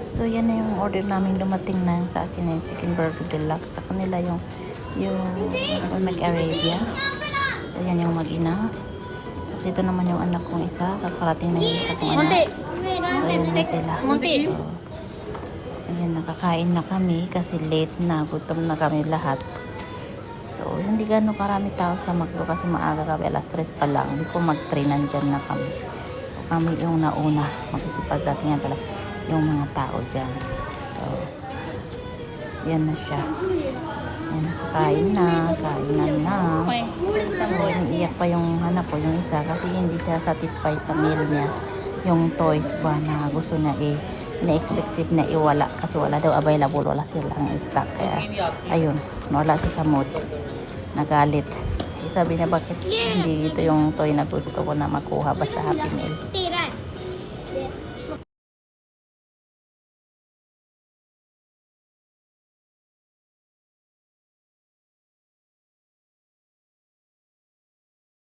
So, yan na yung order namin. Dumating na sa akin na yung chicken burger deluxe. Sa kanila yung Arabia. So, yan yung mag-ina. Tapos ito naman yung anak kong isa. Kakarating na yung isa kong anak. So, ayan na sila. So, ayan, nakakain na kami kasi late na. Gutom na kami lahat. So, hindi gano'ng karami tao sa McDo kasi maaga kami. Alas 3 pa lang. Hindi po mag-3 nandyan na kami. So, kami yung nauna. Mag-isipag datingan pala yung mga tao dyan. So, yan na siya. Yan, kain na. So, iiyak pa yung anak ko, yung isa. Kasi hindi siya satisfied sa meal niya. Yung toys ba na gusto niya ina-expected na iwala. Kasi wala daw available. Wala silang stock. Kaya, ayun. Wala siya sa mood. Nagalit. Sabi niya, bakit hindi ito yung toy na gusto ko na makuha ba sa Happy Meal?